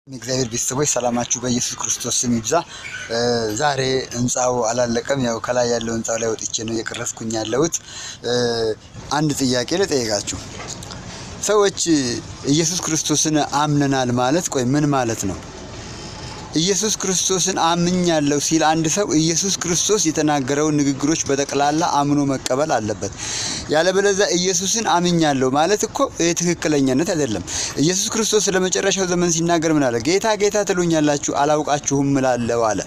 እግዚአብሔር ቤተሰቦች ሰላማችሁ በኢየሱስ ክርስቶስ ስም ይብዛ። ዛሬ ህንጻው አላለቀም። ያው ከላይ ያለው ህንጻው ላይ ወጥቼ ነው የቀረስኩኝ ያለሁት። አንድ ጥያቄ ልጠይቃችሁ። ሰዎች ኢየሱስ ክርስቶስን አምነናል ማለት ቆይ ምን ማለት ነው? ኢየሱስ ክርስቶስን አምኛለሁ ሲል አንድ ሰው ኢየሱስ ክርስቶስ የተናገረው ንግግሮች በተቀላላ አምኖ መቀበል አለበት። ያለበለዚያ ኢየሱስን አምኛለሁ ማለት እኮ ትክክለኛነት አይደለም። ኢየሱስ ክርስቶስ ለመጨረሻው ዘመን ሲናገር ምን አለ? ጌታ ጌታ ትሉኛላችሁ አላውቃችሁም እላለሁ አለ።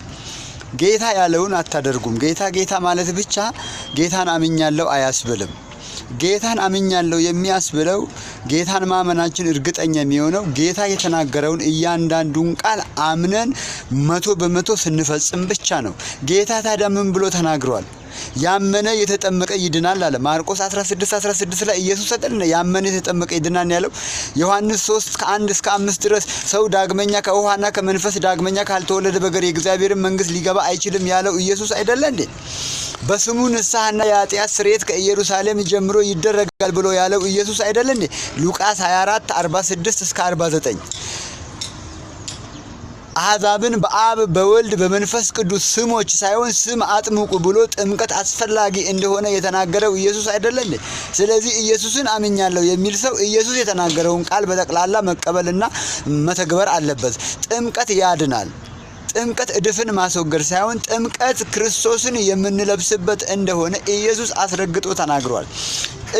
ጌታ ያለውን አታደርጉም። ጌታ ጌታ ማለት ብቻ ጌታን አምኛለሁ አያስብልም። ጌታን አምኛለሁ የሚያስብለው ጌታን ማመናችን እርግጠኛ የሚሆነው ጌታ የተናገረውን እያንዳንዱን ቃል አምነን 100% ስንፈጽም ብቻ ነው። ጌታ ታዲያ ምን ብሎ ተናግሯል? ያመነ የተጠመቀ ይድናል አለ። ማርቆስ 16:16 ላይ ኢየሱስ አይደል ያመነ የተጠመቀ ይድናል ያለው? ዮሐንስ 3:1-5 ድረስ ሰው ዳግመኛ ከውሃና ከመንፈስ ዳግመኛ ካልተወለደ በቀር የእግዚአብሔርን መንግስት ሊገባ አይችልም ያለው ኢየሱስ አይደል እንዴ? በስሙ ንስሐና የኃጢአት ስርየት ከኢየሩሳሌም ጀምሮ ይደረጋል ብሎ ያለው ኢየሱስ አይደል እንዴ? ሉቃስ 24:46-49 አሕዛብን በአብ በወልድ በመንፈስ ቅዱስ ስሞች ሳይሆን ስም አጥምቁ ብሎ ጥምቀት አስፈላጊ እንደሆነ የተናገረው ኢየሱስ አይደለም። ስለዚህ ኢየሱስን አምኛለሁ የሚል ሰው ኢየሱስ የተናገረውን ቃል በጠቅላላ መቀበልና መተግበር አለበት። ጥምቀት ያድናል። ጥምቀት እድፍን ማስወገድ ሳይሆን ጥምቀት ክርስቶስን የምንለብስበት እንደሆነ ኢየሱስ አስረግጦ ተናግሯል።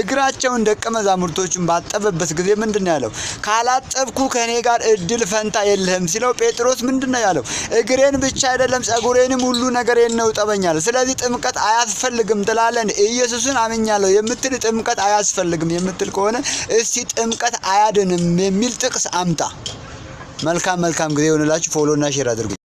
እግራቸውን ደቀ መዛሙርቶችን ባጠበበት ጊዜ ምንድነው ያለው? ካላጠብኩ ከኔ ጋር እድል ፈንታ የለህም ሲለው ጴጥሮስ ምንድነው ያለው? እግሬን ብቻ አይደለም ጸጉሬንም ሁሉ ነገሬን ነው ጠበኛል። ስለዚህ ጥምቀት አያስፈልግም ትላለን። ኢየሱስን አምኛለሁ የምትል ጥምቀት አያስፈልግም የምትል ከሆነ እስቲ ጥምቀት አያድንም የሚል ጥቅስ አምጣ። መልካም ጊዜ ይሆንላችሁ። ፎሎ እና ሼር አድርጉ።